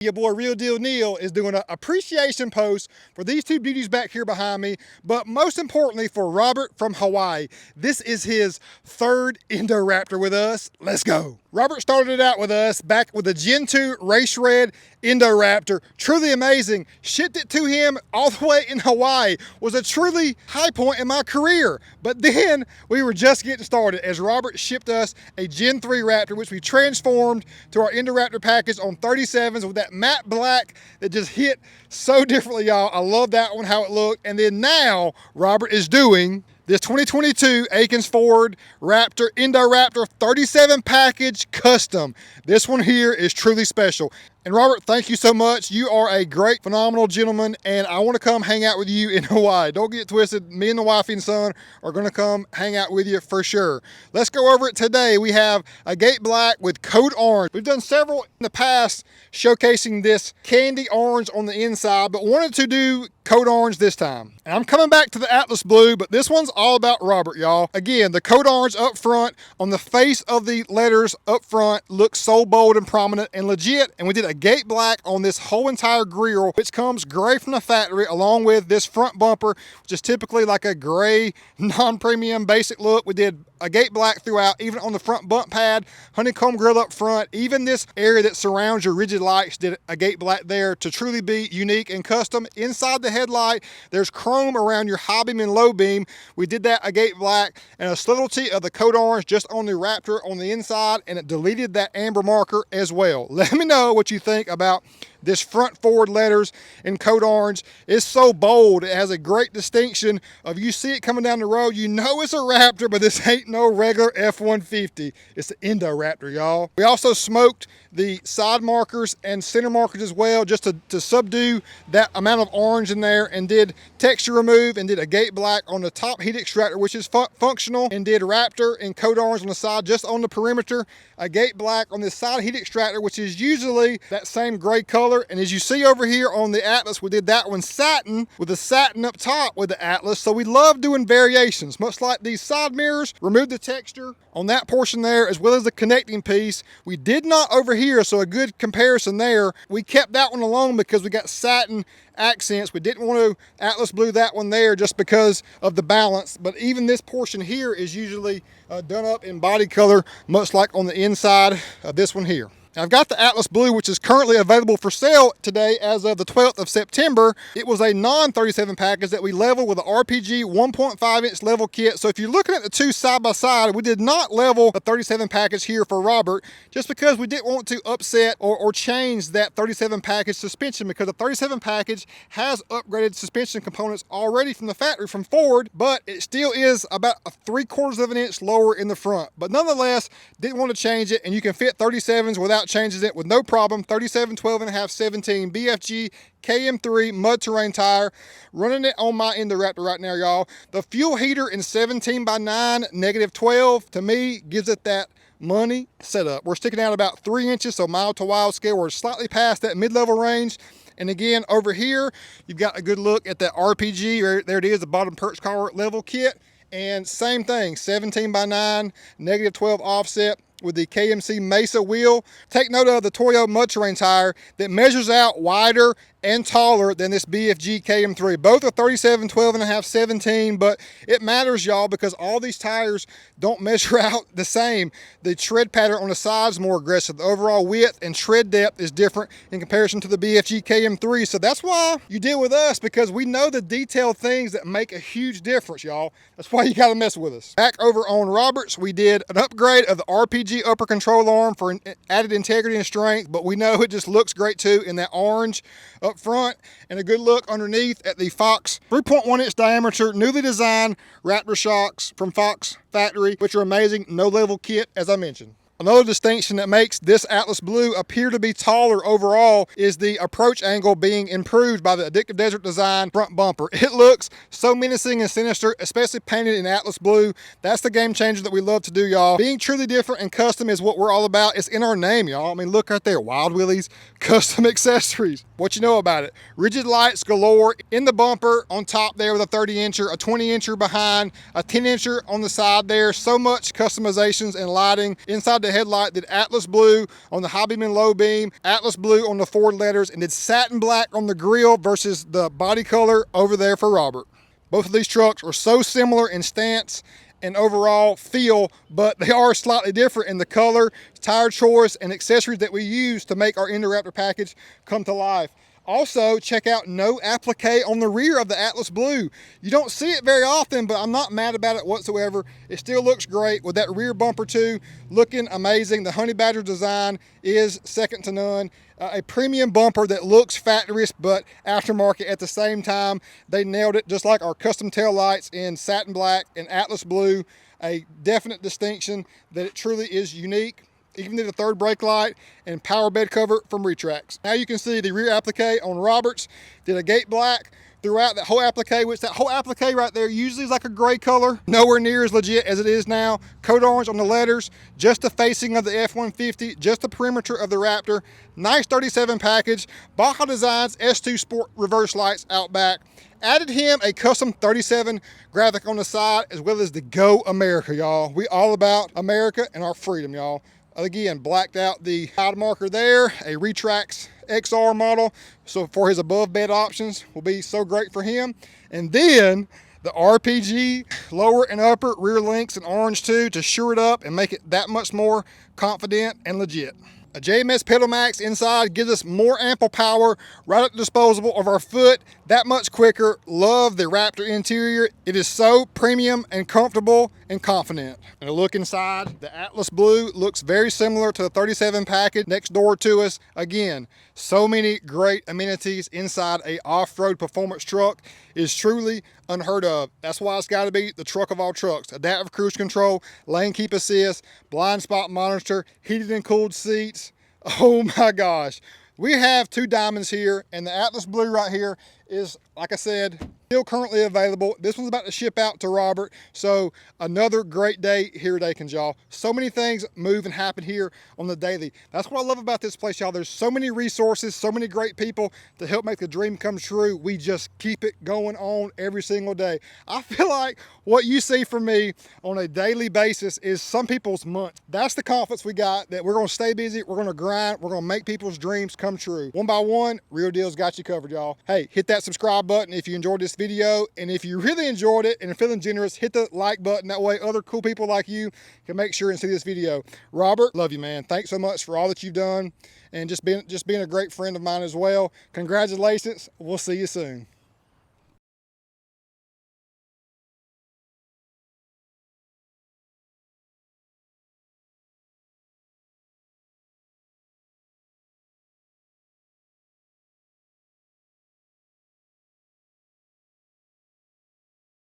Your boy Real Deal Neal is doing an appreciation post for these two beauties back here behind me, but most importantly for Robert from Hawaii. This is his third INDORAPTOR with us. Let's go. Robert started it out with us back with a Gen 2 Race Red INDORAPTOR. Truly amazing. Shipped it to him all the way in Hawaii. Was a truly high point in my career. But then we were just getting started as Robert shipped us a Gen 3 Raptor, which we transformed to our INDORAPTOR package on 37s with that matte black that just hit so differently, y'all. I love that one, how it looked. And then now Robert is doing this 2022 Akins Ford Raptor INDORAPTOR 37 package custom. This one here is truly special. And Robert, thank you so much. You are a great, phenomenal gentleman, and I want to come hang out with you in Hawaii. Don't get twisted. Me and the wife and son are going to come hang out with you for sure. Let's go over it today. We have a Gate Black with Code Orange. We've done several in the past showcasing this candy orange on the inside, but wanted to do Code Orange this time. And I'm coming back to the Atlas Blue, but this one's all about Robert, y'all. Again, the Code Orange up front on the face of the letters up front looks so bold and prominent and legit, and we did a Gate Black on this whole entire grille, which comes gray from the factory, along with this front bumper, which is typically like a gray non-premium basic look. We did a Gate Black throughout, even on the front bump pad, honeycomb grill up front, even this area that surrounds your rigid lights did a Gate Black there to truly be unique and custom. Inside the headlight, there's chrome around your high beam and low beam. We did that a Gate Black and a subtlety of the Code Orange just on the Raptor on the inside, and it deleted that amber marker as well. Let me know what you think about this front forward letters in Code Orange. It's so bold. It has a great distinction of, you see it coming down the road, you know it's a Raptor, but this ain't no regular F-150. It's the INDORAPTOR, y'all. We also smoked the side markers and center markers as well, just to subdue that amount of orange in there, and did texture remove and did a Gate Black on the top heat extractor, which is functional, and did Raptor and Code Orange on the side just on the perimeter, a Gate Black on the side heat extractor, which is usually that same gray color. And as you see over here on the Atlas, we did that one satin with the satin up top with the Atlas. So we love doing variations, much like these side mirrors. Remove the texture on that portion there, as well as the connecting piece. We did not over here, so a good comparison there. We kept that one alone because we got satin accents. We didn't want to Atlas blue that one there just because of the balance. But even this portion here is usually done up in body color, much like on the inside of this one here. I've got the Atlas Blue, which is currently available for sale today as of the 12th of September. It was a non-37 package that we leveled with an RPG 1.5 inch level kit. So if you're looking at the two side by side, we did not level the 37 package here for Robert, just because we didn't want to upset or change that 37 package suspension, because the 37 package has upgraded suspension components already from the factory from Ford, but it still is about a 3/4 of an inch lower in the front. But nonetheless, didn't want to change it, and you can fit 37s without changes it with no problem. 37, 12.5, 17 BFG KM3 mud terrain tire, running it on my INDORAPTOR right now, y'all. The fuel heater in 17x9 -12 to me gives it that money setup. We're sticking out about 3 inches, so mild to wild scale, we're slightly past that mid-level range. And again, over here, you've got a good look at that RPG. There it is, the bottom perch collar level kit. And same thing, 17x9 -12 offset with the KMC Mesa wheel. Take note of the Toyo mud terrain tire that measures out wider and taller than this BFG KM3. Both are 37, 12.5, 17, but it matters, y'all, because all these tires don't measure out the same. The tread pattern on the sides is more aggressive. The overall width and tread depth is different in comparison to the BFG KM3. So that's why you deal with us, because we know the detailed things that make a huge difference, y'all. That's why you gotta mess with us. Back over on Roberts, we did an upgrade of the RPG upper control arm for added integrity and strength, but we know it just looks great too in that orange up front, and a good look underneath at the Fox 3.1 inch diameter newly designed Raptor shocks from Fox factory, which are amazing. No level kit, as I mentioned. Another distinction that makes this Atlas Blue appear to be taller overall is the approach angle being improved by the Addictive Desert Design front bumper. It looks so menacing and sinister, especially painted in Atlas Blue. That's the game changer that we love to do, y'all. Being truly different and custom is what we're all about. It's in our name, y'all. I mean, look right there, Wild Willies, custom accessories. What you know about it? Rigid lights galore in the bumper on top there with a 30-incher, a 20-incher behind, a 10-incher on the side there. So much customizations and lighting inside the the headlight, did Atlas blue on the high beam and low beam, Atlas blue on the forward letters, and did satin black on the grille versus the body color over there for Robert. Both of these trucks are so similar in stance and overall feel, but they are slightly different in the color, tire choice, and accessories that we use to make our INDORAPTOR package come to life. Also, check out no applique on the rear of the Atlas Blue. You don't see it very often, but I'm not mad about it whatsoever. It still looks great with that rear bumper too, looking amazing. The Honey Badger design is second to none. A premium bumper that looks factory but aftermarket at the same time. They nailed it, just like our custom tail lights in satin black and Atlas Blue. A definite distinction that it truly is unique. Even did a third brake light and power bed cover from Retrax. Now you can see the rear applique on Roberts. Did a gate black throughout that whole applique, which that whole applique right there usually is like a gray color. Nowhere near as legit as it is now. Code orange on the letters, just the facing of the F-150, just the perimeter of the Raptor. Nice 37 package. Baja Designs S2 Sport reverse lights out back. Added him a custom 37 graphic on the side, as well as the Go America, y'all. We all about America and our freedom, y'all. Again, blacked out the tide marker there, a Retrax XR model, so for his above bed options will be so great for him. And then the RPG lower and upper rear links in orange too, to shore it up and make it that much more confident and legit. A JMS Pedal Max inside gives us more ample power right at the disposal of our foot, that much quicker. Love the Raptor interior. It is so premium and comfortable and confident. And a look inside, the Atlas Blue looks very similar to the 37 package next door to us. Again, so many great amenities inside a off-road performance truck is truly unheard of. That's why it's got to be the truck of all trucks. Adaptive cruise control, lane keep assist, blind spot monitor, heated and cooled seats. Oh my gosh. We have two diamonds here, and the Atlas Blue right here is, like I said, still currently available. This one's about to ship out to Robert. So another great day here at Akins, y'all. So many things move and happen here on the daily. That's what I love about this place, y'all. There's so many resources, so many great people to help make the dream come true. We just keep it going on every single day. I feel like what you see from me on a daily basis is some people's month. That's the confidence we got that we're going to stay busy, we're going to grind, we're going to make people's dreams come true. One by one, Real Deal's got you covered, y'all. Hey, hit that subscribe button if you enjoyed this video, and if you really enjoyed it and are feeling generous, hit the like button. That way other cool people like you can make sure and see this video. Robert, love you, man. Thanks so much for all that you've done and just being a great friend of mine as well. Congratulations. We'll see you soon.